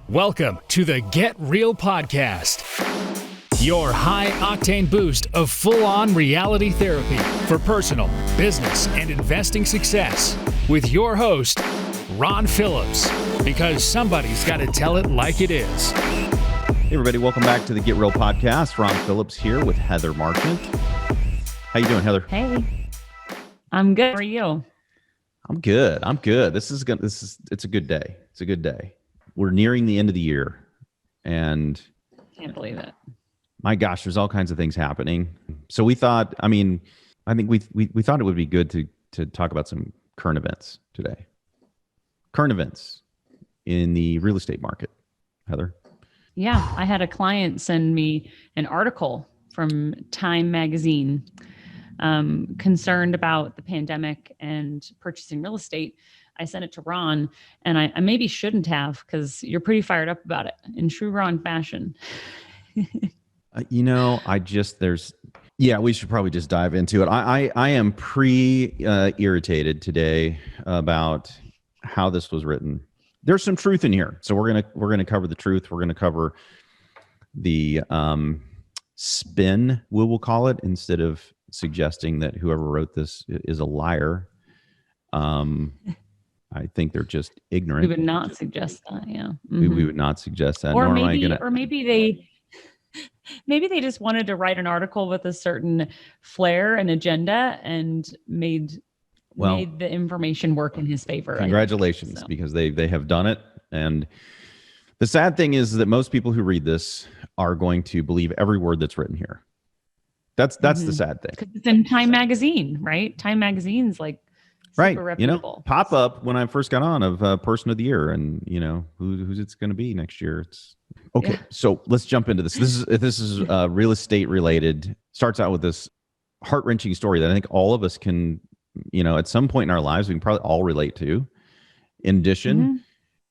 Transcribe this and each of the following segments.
Welcome to the Get Real Podcast, your high-octane boost of full-on reality therapy for personal, business, and investing success with your host, Ron Phillips, because somebody's got to tell it like it is. Hey, everybody. Welcome back to the Get Real Podcast. Ron Phillips here with Heather Marchant. How you doing, Heather? Hey, I'm good. How are you? I'm good. It's a good day. It's a good day. We're nearing the end of the year, and Can't believe it. my gosh, there's all kinds of things happening. So we thought, I think we thought it would be good to talk about some current events today. Current events in the real estate market, Heather. Yeah, I had a client send me an article from Time magazine concerned about the pandemic and purchasing real estate. I sent it to Ron, and I maybe shouldn't have, because you're pretty fired up about it in true Ron fashion. We should probably just dive into it. I am irritated today about how this was written. There's some truth in here, so we're gonna cover the truth. We're gonna cover the spin, we will call it, instead of suggesting that whoever wrote this is a liar. I think they're just ignorant. We would not suggest that. Yeah, we would not suggest that. Or maybe they just wanted to write an article with a certain flair and agenda and made the information work in his favor. Congratulations, because they have done it. And the sad thing is that most people who read this are going to believe every word that's written here. That's the sad thing. 'Cause it's in Time magazine, right? Time magazine's like super reputable. Pop up when I first got on of Person of the Year, and who's it's going to be next year. It's okay. Yeah. So let's jump into this. This is real estate related. Starts out with this heart-wrenching story that I think all of us can, at some point in our lives, we can probably all relate to. In addition,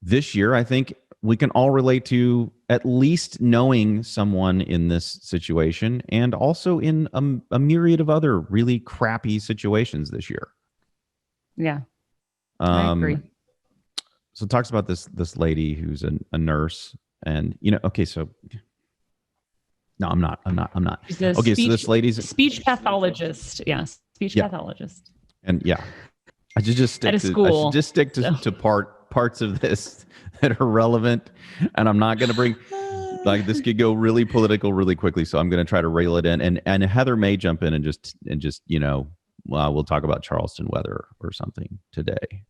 this year, I think we can all relate to at least knowing someone in this situation, and also in a myriad of other really crappy situations this year. Yeah, I agree. So it talks about this lady who's a nurse, and so no, I'm not. Okay, so this lady's speech pathologist. Yes, speech pathologist. And I should just stick to parts of this that are relevant, and I'm not going to bring this could go really political really quickly, so I'm going to try to rail it in, and Heather may jump in and just we'll talk about Charleston weather or something today.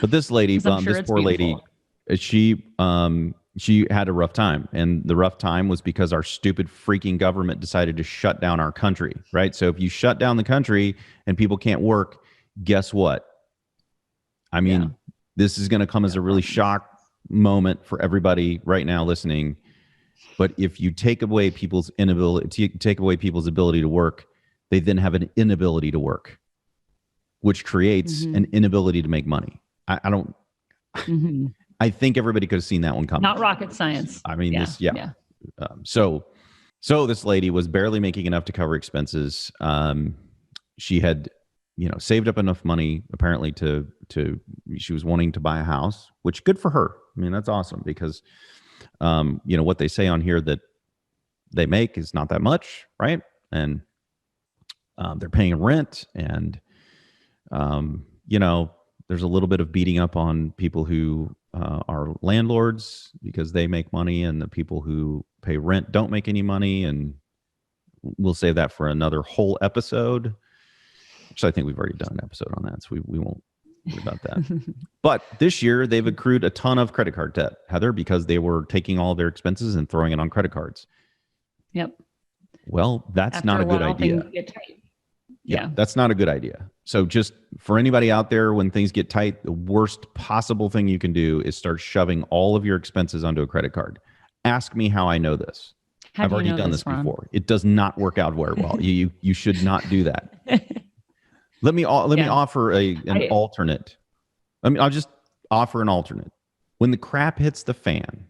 But this lady, this poor lady, she had a rough time, and the rough time was because our stupid freaking government decided to shut down our country, right? So if you shut down the country and people can't work, guess what? This is going to come as a really shock moment for everybody right now listening. But if you take away people's ability to work, they then have an inability to work, which creates an inability to make money. I don't. I think everybody could have seen that one coming. Not rocket science. So this lady was barely making enough to cover expenses. She had, saved up enough money apparently to she was wanting to buy a house, which good for her. That's awesome, because what they say on here that they make is not that much, right? And they're paying rent, and there's a little bit of beating up on people who are landlords because they make money, and the people who pay rent don't make any money. And we'll save that for another whole episode, which I think we've already done an episode on that, so we won't worry about that. But this year they've accrued a ton of credit card debt, Heather, because they were taking all of their expenses and throwing it on credit cards. Yep. Well, that's not a good idea. Yeah, that's not a good idea. So just for anybody out there, when things get tight, the worst possible thing you can do is start shoving all of your expenses onto a credit card. Ask me how I know this. I've already done this before. It does not work out very well. You should not do that. Let me offer an alternate. I'll just offer an alternate. When the crap hits the fan,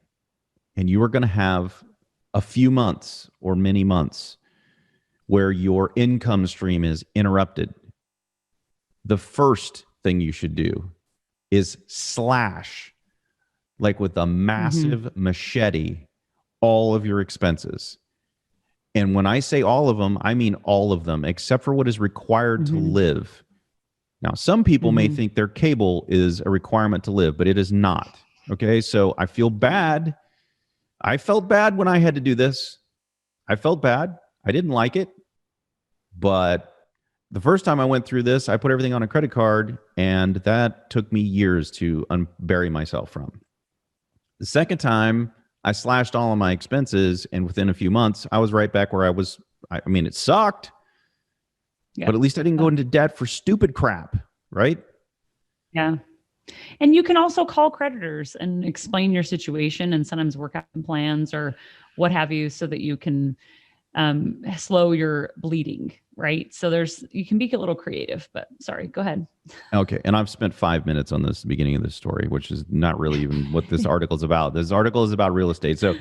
and you are going to have a few months or many months where your income stream is interrupted, the first thing you should do is slash like with a massive machete, all of your expenses. And when I say all of them, I mean all of them, except for what is required to live. Now, some people may think their cable is a requirement to live, but it is not. Okay, so I feel bad. I felt bad when I had to do this. I felt bad. I didn't like it. But the first time I went through this, I put everything on a credit card, and that took me years to unbury myself from. The second time, I slashed all of my expenses, and within a few months, I was right back where I was. I mean, it sucked. Yeah. But at least I didn't go into debt for stupid crap, right? Yeah. And you can also call creditors and explain your situation and sometimes work out plans or what have you so that you can slow your bleeding, right? So you can be a little creative, but sorry, go ahead. Okay. And I've spent 5 minutes on this beginning of this story, which is not really even what this article is about. This article is about real estate. So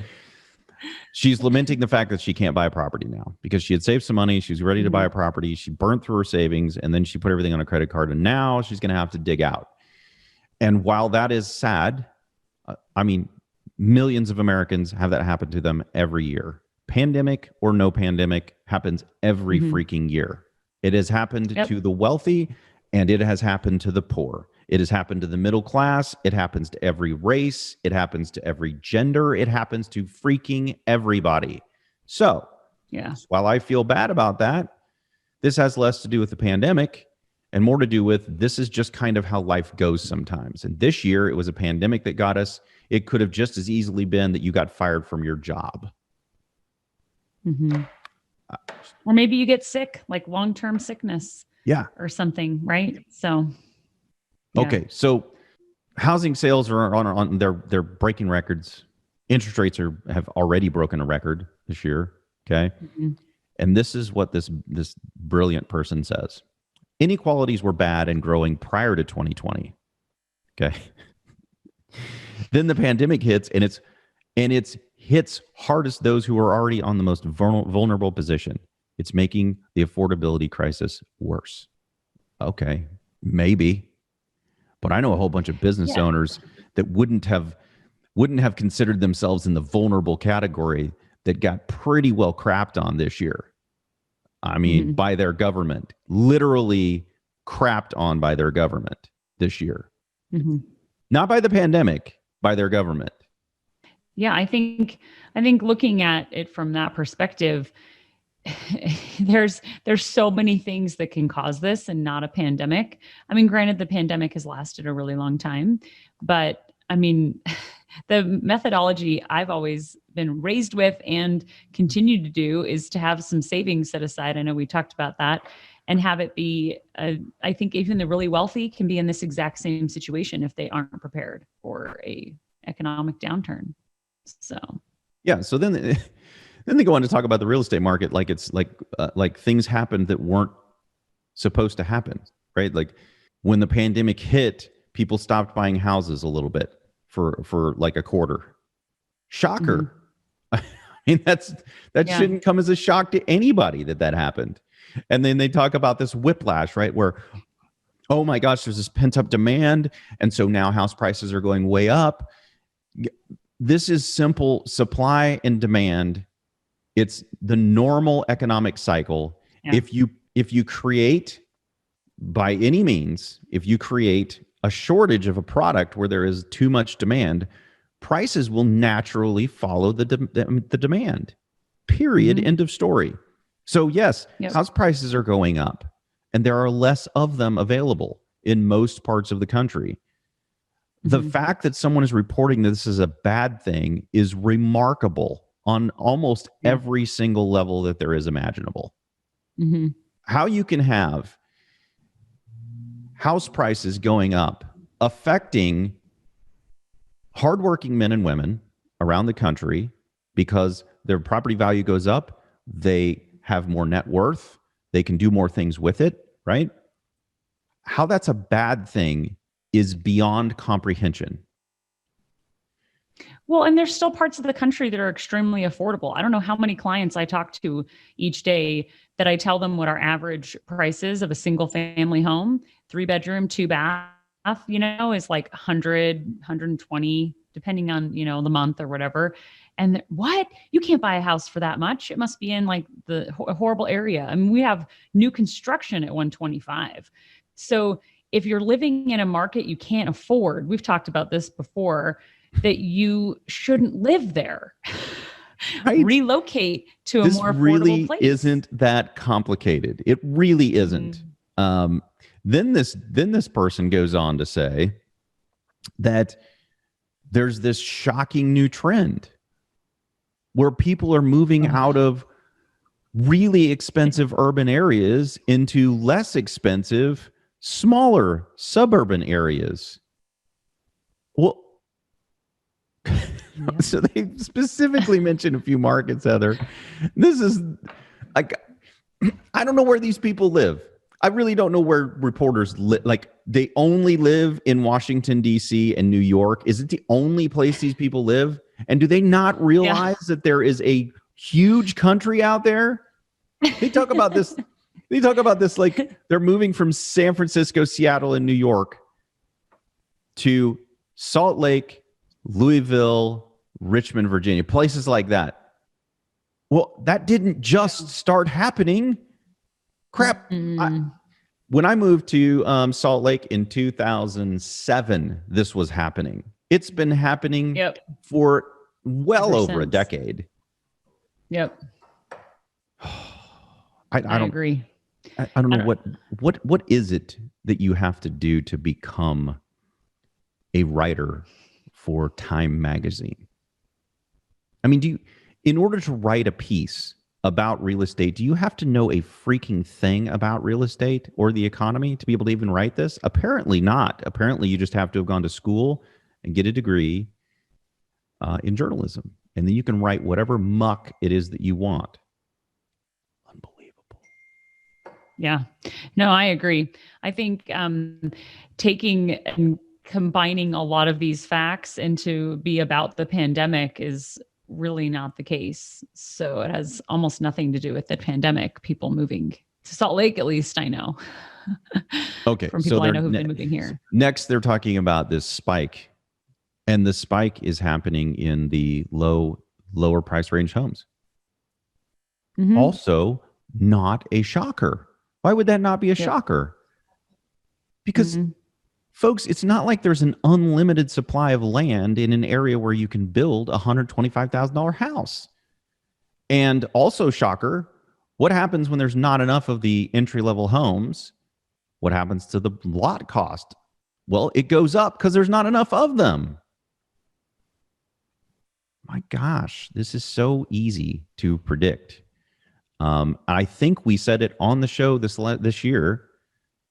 she's lamenting the fact that she can't buy a property now because she had saved some money. She was ready to buy a property. She burned through her savings and then she put everything on a credit card. And now she's going to have to dig out. And while that is sad, I mean, millions of Americans have that happen to them every year. Pandemic or no pandemic happens every freaking year. It has happened to the wealthy and it has happened to the poor. It has happened to the middle class. It happens to every race. It happens to every gender. It happens to freaking everybody. So, while I feel bad about that, this has less to do with the pandemic and more to do with this is just kind of how life goes sometimes. And this year, it was a pandemic that got us. It could have just as easily been that you got fired from your job. Or maybe you get sick, like long-term sickness. Or something, right? So. Okay, so housing sales are on they're breaking records. Interest rates have already broken a record this year. Okay, and this is what this brilliant person says: inequalities were bad and growing prior to 2020. Okay, then the pandemic hits, and it's hits hardest those who are already on the most vulnerable position. It's making the affordability crisis worse. Okay, maybe. But I know a whole bunch of business owners that wouldn't have considered themselves in the vulnerable category that got pretty well crapped on this year. I mean, by their government, literally crapped on by their government this year. Not by the pandemic, by their government. Yeah, I think looking at it from that perspective, there's so many things that can cause this and not a pandemic. I mean, granted, the pandemic has lasted a really long time, but I mean, the methodology I've always been raised with and continue to do is to have some savings set aside. I know we talked about that, and have it be, I think even the really wealthy can be in this exact same situation if they aren't prepared for a economic downturn. So, yeah. So then they go on to talk about the real estate market like it's like things happened that weren't supposed to happen, right? Like when the pandemic hit, people stopped buying houses a little bit for like a quarter. Shocker. I mean, that shouldn't come as a shock to anybody that happened. And then they talk about this whiplash, right? Where, oh my gosh, there's this pent up demand. And so now house prices are going way up. This is simple supply and demand. It's the normal economic cycle. Yeah. If you create, by any means, if you create a shortage of a product where there is too much demand, prices will naturally follow the demand. Period. End of story. So yes, house prices are going up, and there are less of them available in most parts of the country. The fact that someone is reporting that this is a bad thing is remarkable on almost every single level that there is imaginable. How you can have house prices going up affecting hardworking men and women around the country because their property value goes up, they have more net worth, they can do more things with it, right? How that's a bad thing is beyond comprehension. Well, and there's still parts of the country that are extremely affordable. I don't know how many clients I talk to each day that I tell them what our average price is of a single family home, 3-bedroom, 2-bath, is like 100, 120, depending on, you know, the month or whatever. And what? You can't buy a house for that much. It must be in like the horrible area. I mean, we have new construction at 125. So if you're living in a market you can't afford, we've talked about this before, that you shouldn't live there. Right. Relocate to a more affordable really place. Isn't that complicated? It really isn't. Then this person goes on to say that there's this shocking new trend where people are moving out of really expensive urban areas into less expensive, smaller suburban areas. Well, so they specifically mentioned a few markets, Heather. This is like, I don't know where these people live. I really don't know where reporters live. Like, they only live in Washington, D.C. and New York. Is it the only place these people live? And do they not realize that there is a huge country out there? They talk about this. They talk about this like they're moving from San Francisco, Seattle, and New York to Salt Lake, Louisville, Richmond, Virginia, places like that. Well, that didn't just start happening. Crap. When I moved to Salt Lake in 2007, this was happening. It's been happening for well over a decade. Yep. I don't agree. I don't know what is it that you have to do to become a writer for Time magazine? I mean, in order to write a piece about real estate, do you have to know a freaking thing about real estate or the economy to be able to even write this? Apparently not. Apparently you just have to have gone to school and get a degree in journalism. And then you can write whatever muck it is that you want. Unbelievable. Yeah. No, I agree. I think taking and combining a lot of these facts into be about the pandemic is really not the case. So it has almost nothing to do with the pandemic. People moving to Salt Lake, at least I know. Okay. From people I know who've been moving here. Next, they're talking about this spike. And the spike is happening in the lower price range homes. Mm-hmm. Also, not a shocker. Why would that not be a shocker? Because folks, it's not like there's an unlimited supply of land in an area where you can build a $125,000 house. And also, shocker, what happens when there's not enough of the entry-level homes? What happens to the lot cost? Well, it goes up because there's not enough of them. My gosh, this is so easy to predict. I think we said it on the show this year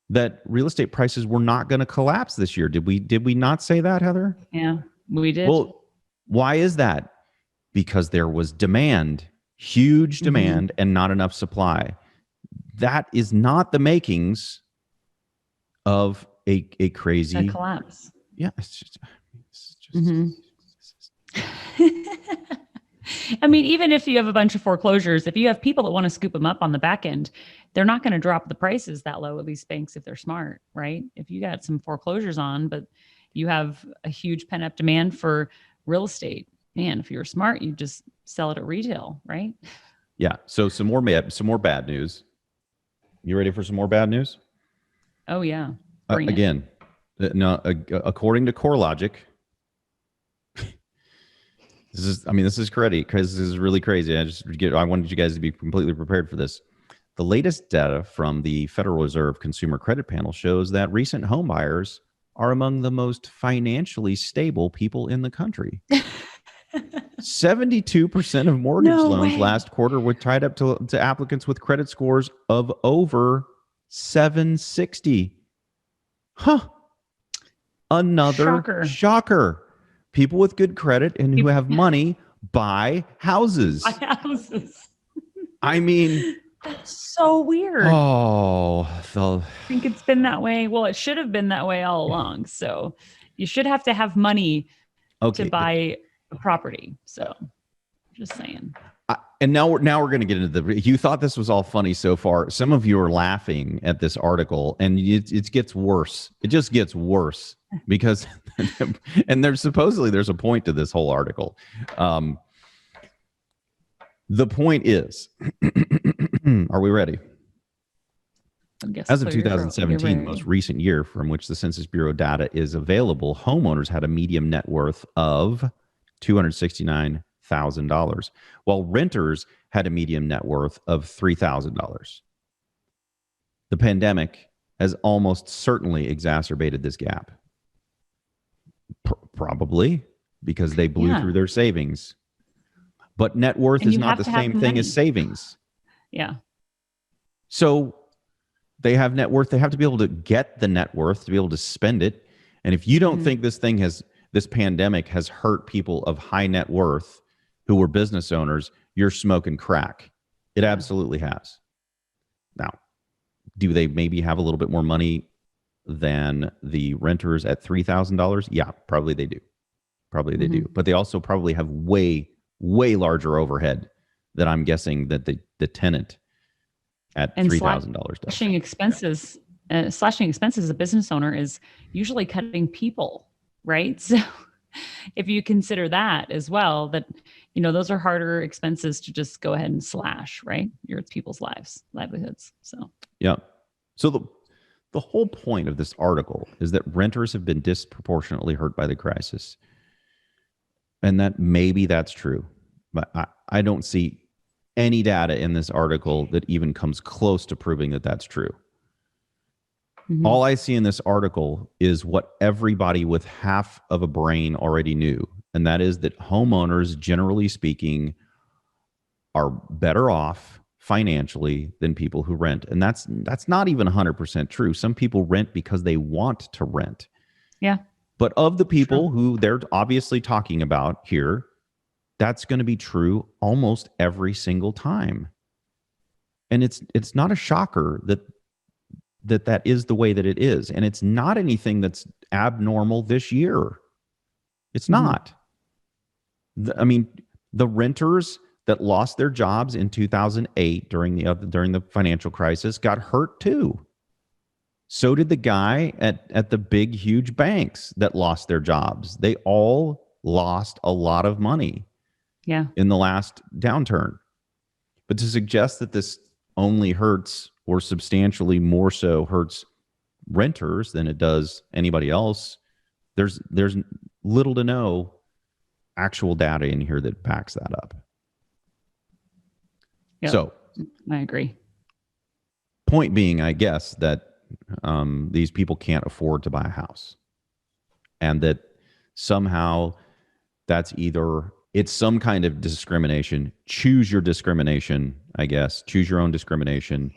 that real estate prices were not going to collapse this year. Did we not say that, Heather? Yeah, we did. Well, why is that? Because there was demand, huge demand, and not enough supply. That is not the makings of a crazy collapse. Yeah, it's just I mean, even if you have a bunch of foreclosures, if you have people that want to scoop them up on the back end, they're not going to drop the prices that low, at least banks, if they're smart, right? If you got some foreclosures on, but you have a huge pent up demand for real estate, man, if you're smart, you just sell it at retail, right? Yeah. So some more bad news. You ready for some more bad news? Oh yeah. Again, according to CoreLogic, this is crazy because this is really crazy. I wanted you guys to be completely prepared for this. The latest data from the Federal Reserve Consumer Credit Panel shows that recent home buyers are among the most financially stable people in the country. 72% of mortgage loans last quarter were tied up to applicants with credit scores of over 760. Huh. Another shocker. People with good credit and who have money buy houses. I mean, that's so weird. Oh, I think it's been that way. Well, it should have been that way all along. So you should have to have money to buy a property. So just saying. And now we're going to get into you thought this was all funny so far. Some of you are laughing at this article and it gets worse. It just gets worse. because, and there's a point to this whole article. The point is, are we ready? As of 2017, the most recent year from which the Census Bureau data is available, homeowners had a median net worth of $269,000, while renters had a median net worth of $3,000. The pandemic has almost certainly exacerbated this gap. Probably because they blew through their savings. But net worth is not the same thing as savings. Yeah. So they have net worth. They have to be able to get the net worth to be able to spend it. And if you don't think this pandemic has hurt people of high net worth who were business owners, you're smoking crack. It absolutely has. Now, do they maybe have a little bit more money than the renters at $3,000? Yeah, probably they do. Probably they do. But they also probably have way larger overhead than I'm guessing that the tenant at $3,000 does. Slashing expenses as a business owner is usually cutting people, right? So if you consider that as well, that, those are harder expenses to just go ahead and slash, right? It's people's livelihoods. So, yeah. So the whole point of this article is that renters have been disproportionately hurt by the crisis. And that maybe that's true, but I don't see any data in this article that even comes close to proving that that's true. All I see in this article is what everybody with half of a brain already knew, and that is that homeowners, generally speaking, are better off financially than people who rent. And that's not even 100% true. Some people rent because they want to rent. Yeah. But of the people who they're obviously talking about here, that's going to be true almost every single time. And it's not a shocker that is the way that it is. And it's not anything that's abnormal this year. It's not. The renters that lost their jobs in 2008 during the financial crisis got hurt too. So did the guy at the big, huge banks that lost their jobs. They all lost a lot of money in the last downturn. But to suggest that this only hurts or substantially more so hurts renters than it does anybody else, there's little to no actual data in here that backs that up. Yep. So I agree. Point being, I guess, that these people can't afford to buy a house, and that somehow it's some kind of discrimination. Choose your discrimination, I guess. Choose your own discrimination.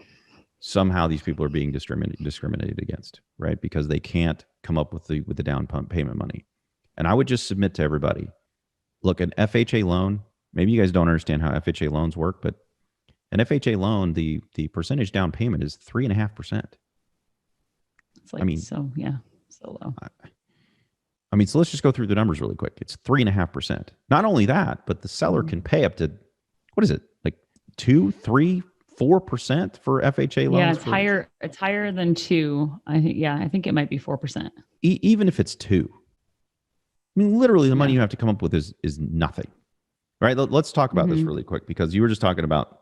Somehow these people are being discriminated against, right? Because they can't come up with the down payment money. And I would just submit to everybody, look, an FHA loan, maybe you guys don't understand how FHA loans work, but an FHA loan, the percentage down payment is 3.5%. It's like, so low. So let's just go through the numbers really quick. It's 3.5%. Not only that, but the seller can pay up to, what is it? Like 2, 3, 4% for FHA loans? Yeah, it's higher. It's higher than 2. I think it might be 4%. Even if it's 2. Literally the money you have to come up with is nothing. Right? Let's talk about this really quick, because you were just talking about,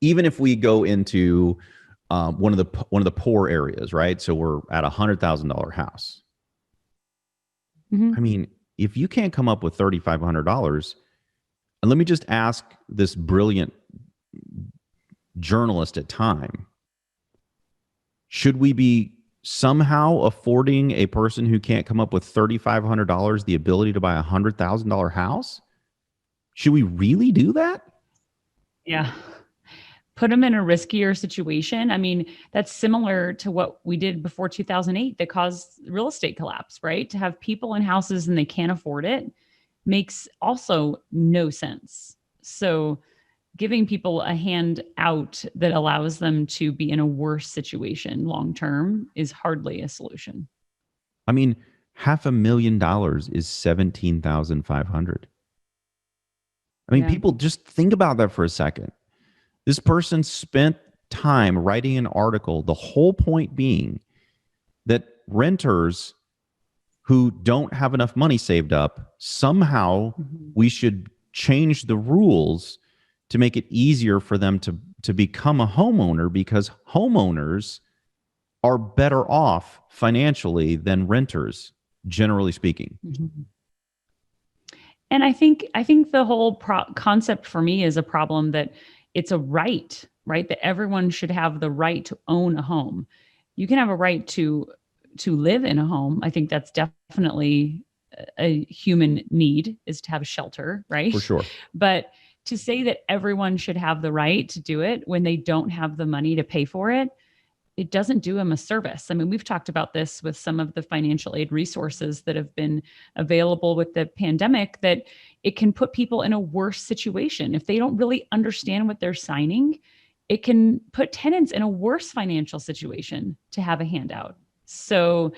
even if we go into one of the poor areas, right? So we're at $100,000 house. If you can't come up with $3,500, and let me just ask this brilliant journalist at Time, should we be somehow affording a person who can't come up with $3,500 the ability to buy a $100,000 house? Should we really do that? Yeah. Put them in a riskier situation. That's similar to what we did before 2008 that caused real estate collapse, right? To have people in houses and they can't afford it makes also no sense. So giving people a hand out that allows them to be in a worse situation long-term is hardly a solution. $500,000 is $17,500. People, just think about that for a second. This person spent time writing an article, the whole point being that renters who don't have enough money saved up, somehow we should change the rules to make it easier for them to become a homeowner, because homeowners are better off financially than renters, generally speaking. And I think the whole concept for me is a problem that it's a right, that everyone should have the right to own a home. You can have a right to live in a home. I think that's definitely a human need, is to have shelter, right? For sure. But to say that everyone should have the right to do it when they don't have the money to pay for it, it doesn't do them a service. I mean, we've talked about this with some of the financial aid resources that have been available with the pandemic, that it can put people in a worse situation. If they don't really understand what they're signing, it can put tenants in a worse financial situation to have a handout. So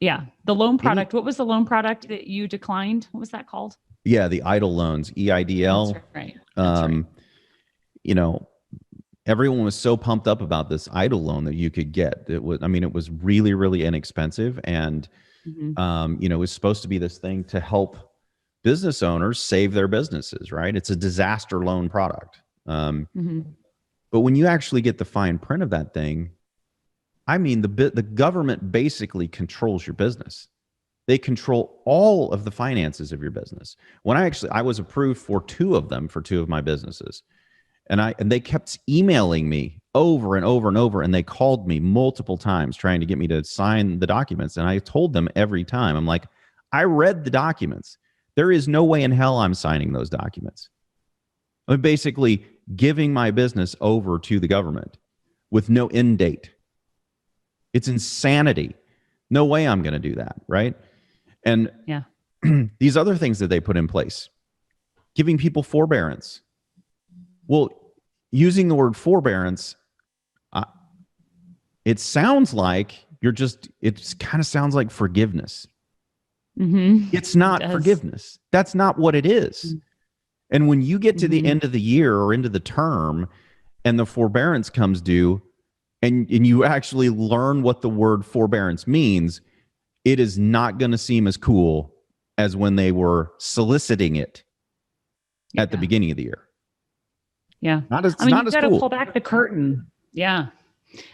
yeah, the loan product, what was the loan product that you declined? What was that called? Yeah, the EIDL loans, EIDL. That's right. That's right. You know, everyone was so pumped up about this EIDL loan that you could get. It was really, really inexpensive. And, it was supposed to be this thing to help business owners save their businesses, right? It's a disaster loan product. But when you actually get the fine print of that thing, I mean, the government basically controls your business. They control all of the finances of your business. When I was approved for two of them for two of my businesses, and they kept emailing me over and over and over, and they called me multiple times trying to get me to sign the documents. And I told them every time, I'm like, I read the documents. There is no way in hell I'm signing those documents. I'm basically giving my business over to the government with no end date. It's insanity. No way I'm going to do that, right? And these other things that they put in place, giving people forbearance. Well, using the word forbearance, it sounds like it kind of sounds like forgiveness. It's not forgiveness. That's not what it is. And when you get to the end of the year or into the term and the forbearance comes due, and you actually learn what the word forbearance means, it is not going to seem as cool as when they were soliciting it at the beginning of the year. Yeah. Not as you've got cool. to pull back the curtain. Yeah.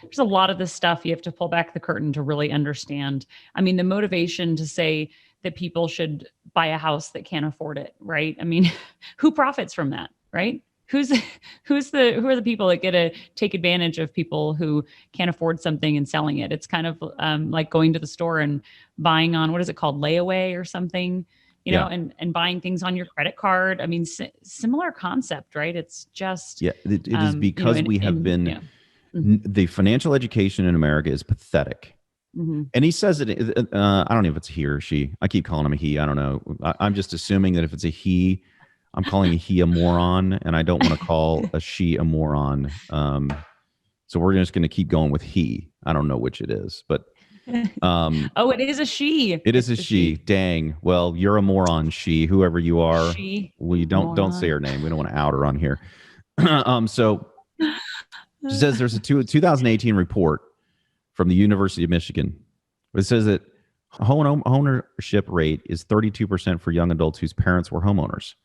There's a lot of this stuff you have to pull back the curtain to really understand. I mean, the motivation to say that people should buy a house that can't afford it, right? I mean, who profits from that, right? Who are the people that get to take advantage of people who can't afford something and selling it? It's kind of like going to the store and buying on, what is it called, layaway or something, you know, and buying things on your credit card. I mean, similar concept, right? It's just it is because we have been the financial education in America is pathetic. And he says it. I don't know if it's he or she. I keep calling him a he. I don't know. I'm just assuming that if it's a he, I'm calling a he a moron, and I don't want to call a she a moron. So we're just going to keep going with he. I don't know which it is, but it is a she. It is a she. Dang. Well, you're a moron, she. Whoever you are. She. We don't say her name. We don't want to out her on here. So she says there's a 2018 report from the University of Michigan. It says that home ownership rate is 32% for young adults whose parents were homeowners,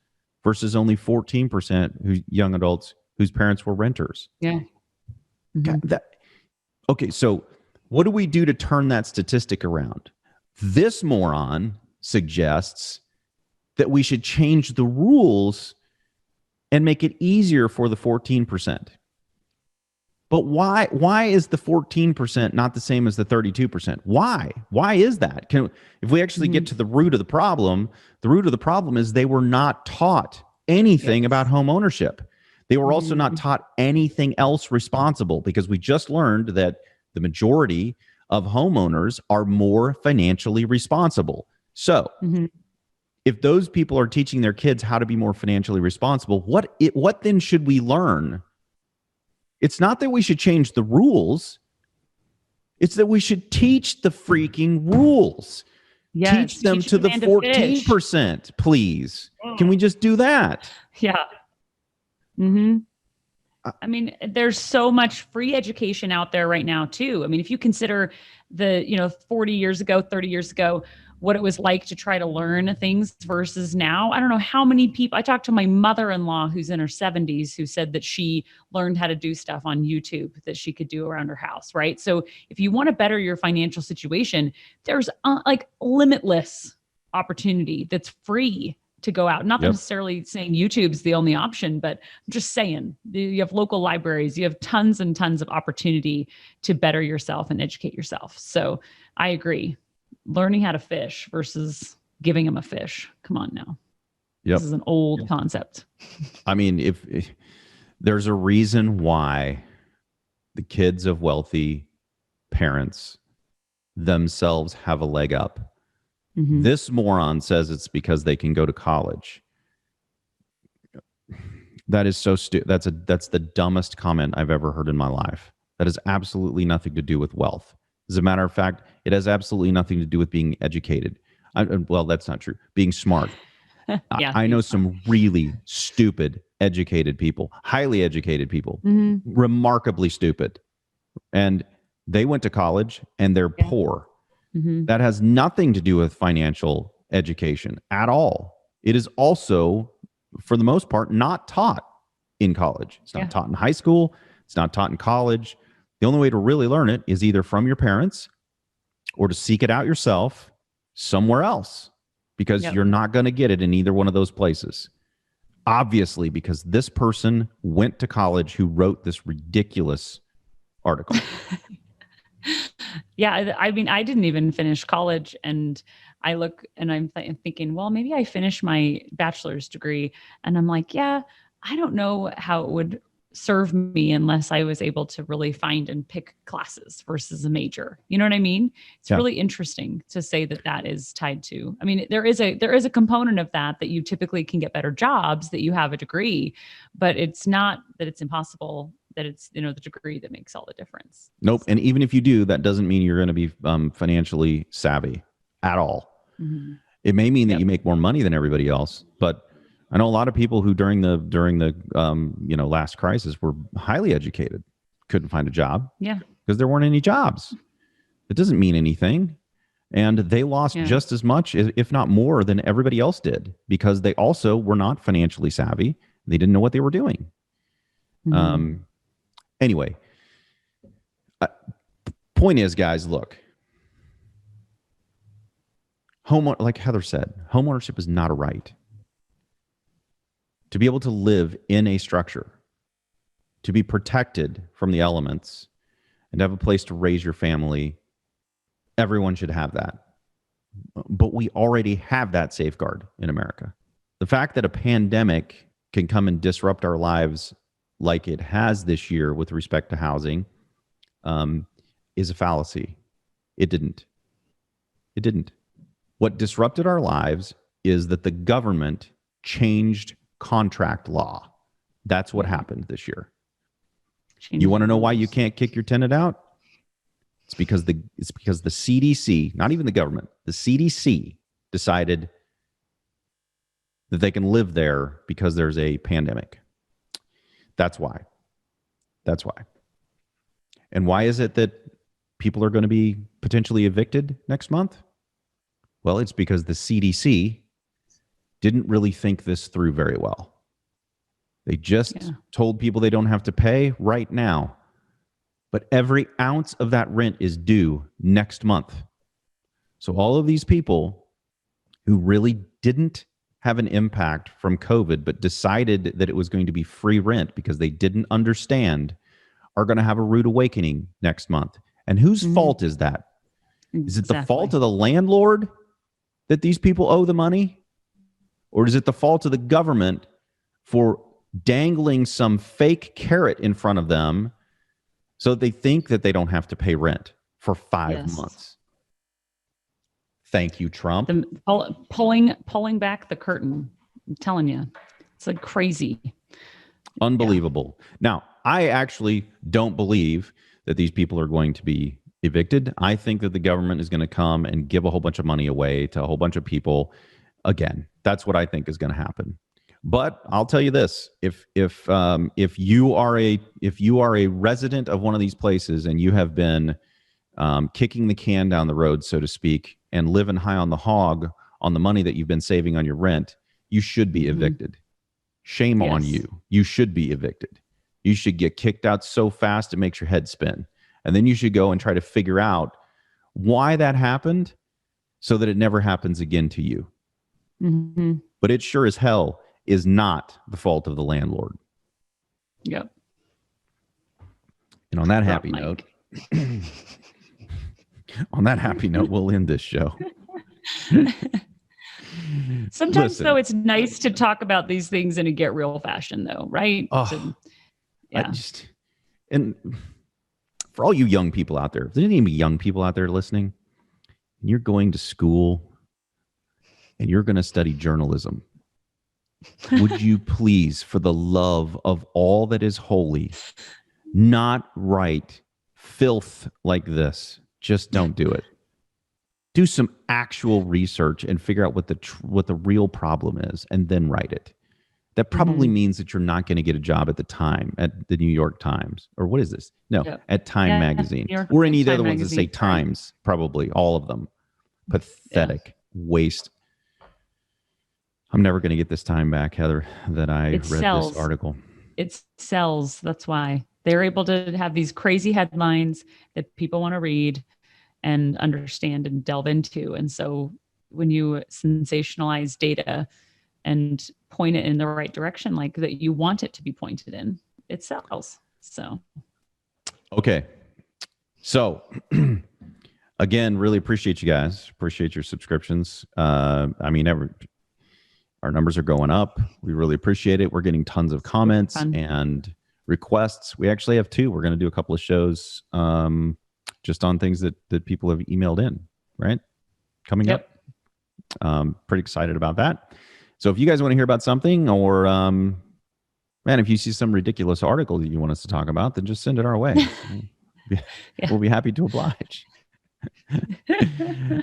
versus only 14% young adults whose parents were renters. Yeah. Okay, so what do we do to turn that statistic around? This moron suggests that we should change the rules and make it easier for the 14%. But why is the 14% not the same as the 32%? Why is that? If we actually get to the root of the problem is they were not taught anything about home ownership. They were also not taught anything else responsible, because we just learned that the majority of homeowners are more financially responsible. So if those people are teaching their kids how to be more financially responsible, what then should we learn? It's not that we should change the rules. It's that we should teach the freaking rules. Yes, teach them to the 14%, please. Can we just do that? Yeah. I mean, there's so much free education out there right now too. I mean, if you consider 40 years ago, 30 years ago, what it was like to try to learn things versus now. I don't know how many people, I talked to my mother-in-law who's in her 70s who said that she learned how to do stuff on YouTube that she could do around her house, right? So if you want to better your financial situation, there's like limitless opportunity that's free to go out. Not necessarily saying YouTube's the only option, but I'm just saying you have local libraries, you have tons and tons of opportunity to better yourself and educate yourself. So I agree. Learning how to fish versus giving them a fish. Come on now. This is an old concept. I mean, if there's a reason why the kids of wealthy parents themselves have a leg up. Mm-hmm. This moron says it's because they can go to college. That is so stupid. That's the dumbest comment I've ever heard in my life. That has absolutely nothing to do with wealth. As a matter of fact, it has absolutely nothing to do with being educated. Well, that's not true. Being smart. I know some really stupid educated people, highly educated people, remarkably stupid. And they went to college and they're poor. Mm-hmm. That has nothing to do with financial education at all. It is also, for the most part, not taught in college. It's not taught in high school. It's not taught in college. The only way to really learn it is either from your parents or to seek it out yourself somewhere else, because you're not going to get it in either one of those places. Obviously, because this person went to college who wrote this ridiculous article. Yeah, I mean, I didn't even finish college, and I look and I'm thinking, well, maybe I finished my bachelor's degree, and I'm like, I don't know how it would serve me unless I was able to really find and pick classes versus a major. You know what I mean? It's really interesting to say that is tied to. I mean, there is a component of that you typically can get better jobs that you have a degree, but it's not that it's impossible. That it's, the degree that makes all the difference. Nope. And even if you do, that doesn't mean you're going to be financially savvy at all. Mm-hmm. It may mean that you make more money than everybody else, but I know a lot of people who during the last crisis were highly educated, couldn't find a job. Yeah. Because there weren't any jobs. It doesn't mean anything. And they lost just as much, if not more, than everybody else did, because they also were not financially savvy. They didn't know what they were doing. Mm-hmm. Anyway, point is, guys, look, like Heather said, homeownership is not a right. To be able to live in a structure, to be protected from the elements, and to have a place to raise your family, everyone should have that. But we already have that safeguard in America. The fact that a pandemic can come and disrupt our lives like it has this year with respect to housing, is a fallacy. It didn't. What disrupted our lives is that the government changed contract law. That's what happened this year. You want to know why you can't kick your tenant out? It's because the CDC, not even the government, the CDC decided that they can live there because there's a pandemic. That's why. And why is it that people are going to be potentially evicted next month? Well, it's because the CDC didn't really think this through very well. They just told people they don't have to pay right now. But every ounce of that rent is due next month. So all of these people who really didn't have an impact from COVID, but decided that it was going to be free rent because they didn't understand, are going to have a rude awakening next month. And whose fault is that? Is it the fault of the landlord that these people owe the money? Or is it the fault of the government for dangling some fake carrot in front of them so that they think that they don't have to pay rent for 5 months? Thank you, Trump. Pulling back the curtain. I'm telling you, it's like crazy. Unbelievable. Now, I actually don't believe that these people are going to be evicted. I think that the government is going to come and give a whole bunch of money away to a whole bunch of people. Again, that's what I think is going to happen. But I'll tell you this: if you are a resident of one of these places and you have been kicking the can down the road, so to speak, and living high on the hog on the money that you've been saving on your rent, you should be evicted. Shame on you. You should be evicted. You should get kicked out so fast it makes your head spin. And then you should go and try to figure out why that happened so that it never happens again to you. But it sure as hell is not the fault of the landlord. Yep. And on that happy note, we'll end this show. Sometimes, though, it's nice to talk about these things in a get real fashion, though, right? And for all you young people out there, if there's any young people out there listening, and you're going to school and you're going to study journalism, would you please, for the love of all that is holy, not write filth like this? Just don't do it. Do some actual research and figure out what the real problem is, and then write it. That probably means that you're not going to get a job at the New York Times, or what is this? No, at Time Magazine, or any of the other ones that say Times. Probably all of them. Pathetic waste. I'm never going to get this time back, Heather. That I read this article. It sells. That's why they're able to have these crazy headlines that people want to read and understand and delve into. And so when you sensationalize data and point it in the right direction, like that you want it to be pointed in, it sells. So. Okay. So again, really appreciate you guys. Appreciate your subscriptions. Our numbers are going up. We really appreciate it. We're getting tons of comments and requests. We actually have 2. We're going to do a couple of shows just on things that people have emailed in, right? Coming up. Pretty excited about that. So if you guys want to hear about something, or if you see some ridiculous article that you want us to talk about, then just send it our way. We'll be happy to oblige.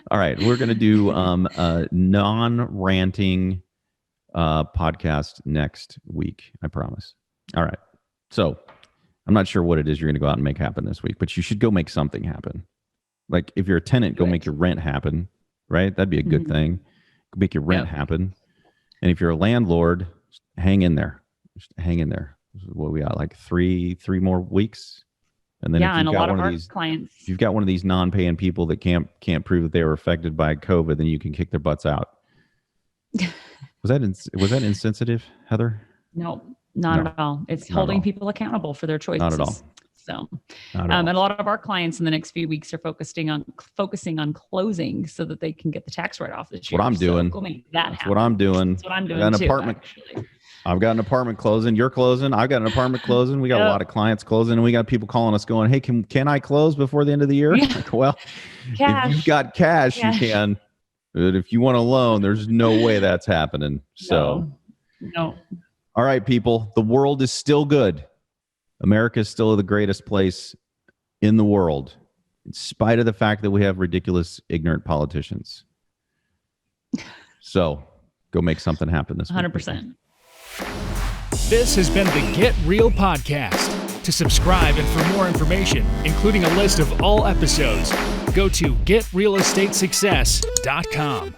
All right. We're going to do a non-ranting podcast next week. I promise. All right. So I'm not sure what it is you're going to go out and make happen this week, but you should go make something happen. Like if you're a tenant, go make your rent happen, right? That'd be a good thing. Make your rent happen. And if you're a landlord, hang in there. Just hang in there. What we got, like three more weeks? And then and a lot of our clients. If you've got one of these non-paying people that can't prove that they were affected by COVID, then you can kick their butts out. Was that insensitive, Heather? No, not at all. It's holding people accountable for their choices. Not at all. So, and a lot of our clients in the next few weeks are focusing on closing so that they can get the tax write-off this year. What I'm doing. So go make that happen. What I'm doing. That's what I'm doing too. I've got an apartment closing. You're closing. I've got an apartment closing. We got a lot of clients closing, and we got people calling us going, "Hey, can I close before the end of the year?" Well, if you've got cash, you can. But if you want a loan, there's no way that's happening. So, no. All right, people. The world is still good. America is still the greatest place in the world, in spite of the fact that we have ridiculous, ignorant politicians. So, go make something happen this week. 100%. This has been the Get Real Podcast. To subscribe and for more information, including a list of all episodes, go to getrealestatesuccess.com.